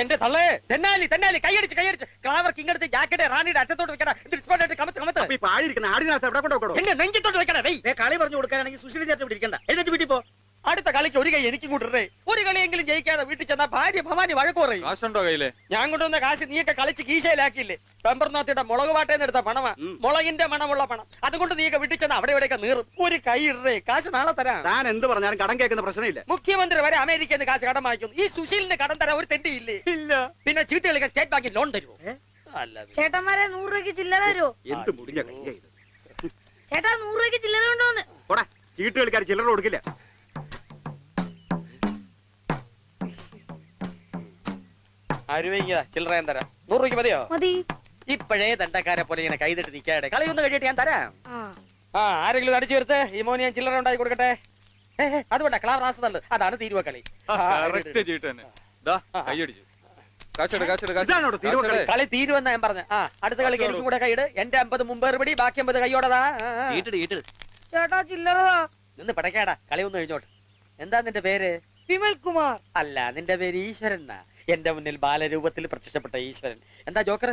എന്റെ തള്ളേ തെന്നാലി തെന്നാലി കൈയടിച്ച് കൈയടിച്ച് ക്ലാവർക്ക് ഇങ്ങടുത്ത് ജാക്കറ്റ് റാണിയുടെ അറ്റത്തോട്ട് വെക്കടാ എന്നെ നെഞ്ചത്തോട്ട് വെക്കടാ കളി പറഞ്ഞു കൊടുക്കാനാണെങ്കിൽ സുശീല ചേട്ടൻ പിടിക്കണ്ട എന്നിട്ട് വീട്ടിൽ പോ. അടുത്ത കളിക്ക് ഒരു കൈ എനിക്കും കൂട്ടേ. ഒരു കളിയെങ്കിലും ജയിക്കാതെ വീട്ടിൽ ചെന്നാ ഭാര്യ ഭവാനി വഴക്ക് പറയും. കാശുണ്ടോ കയ്യിലെ? ഞാൻ കൊണ്ടുവന്ന കാശ് നീയൊക്കെ കളിച്ച് കീശയിലാക്കിയില്ലേ? പെമ്പർനാഥയുടെ മുളക് പാട്ടേന്ന് എടുത്ത പണമാ, മുളകിന്റെ മണമുള്ള പണം. അതുകൊണ്ട് നീയൊക്കെ വീട്ടിൽ ചെന്ന അവിടെ ഇവിടെയൊക്കെ നീറും. ഒരു കൈ ഇടേ, കാശ് നാളെ തരാം. താൻ എന്ത് പറഞ്ഞാലും കടം കേൾക്കുന്ന പ്രശ്നമില്ല. മുഖ്യമന്ത്രി വരെ അമേരിക്കയിൽ നിന്ന് കാശ് കടം വാങ്ങിക്കുന്നു. ഈ സുശീലിന് കടം തരാൻ ഒരു തെണ്ടിയില്ലേ? ഇല്ല. പിന്നെ ചീട്ട് കളിക്കാൻ സ്റ്റേറ്റ് ബാങ്കിൽ ലോൺ തരുമോ? അല്ല. ചേട്ടന്മാരെ 100 രൂപയ്ക്ക് ചില്ലറ തരുമോ? എന്ത് മുടിഞ്ഞ കളിയാ ഇത്. ചേട്ടാ 100 രൂപയ്ക്ക് ചില്ലറ ഉണ്ടോന്ന്? പോടാ, ചീട്ട് കളിക്കാർ ചില്ലറ കൊടുക്കില്ല. ചില്ലറ ഞാൻ തരാം. 100 രൂപയ്ക്ക് മതിയോ? മതി. ഇപ്പോഴേ തണ്ടക്കാരെ പോലെ ഇങ്ങനെ കൈതട്ട് നിൽക്കാടെ. കളിയൊന്നും കഴിയിട്ട് ഞാൻ തരാം. ആരെങ്കിലും അടിച്ചു ചേർത്ത് ഈ മോന് ഞാൻ ചില്ലറ ഉണ്ടാക്കി കൊടുക്കട്ടെ. അതുകൊണ്ടാ ക്ലാവ് റാസ് നല്ലത്. അതാണ് തീരുവ കളി. കളി തീരുവെന്നാ ഞാൻ പറഞ്ഞ. അടുത്ത കളിക്ക് എനിക്കും കൂടെ കൈയിട്. എന്റെ 50 മുമ്പേറുപടി, ബാക്കി 50 കൈയോടതാ. ചേട്ടാ ചില്ലറ നിന്ന് പടക്കാടാ. കളി ഒന്ന് കഴിഞ്ഞോട്ട്. എന്താ നിന്റെ പേര്? വിമൽ കുമാർ. അല്ല, നിന്റെ പേര് ഈശ്വരൻ. എന്റെ മുന്നിൽ ബാലരൂപത്തിൽ പ്രത്യക്ഷപ്പെട്ട ഈശ്വരൻ. എന്താ ജോക്കർ?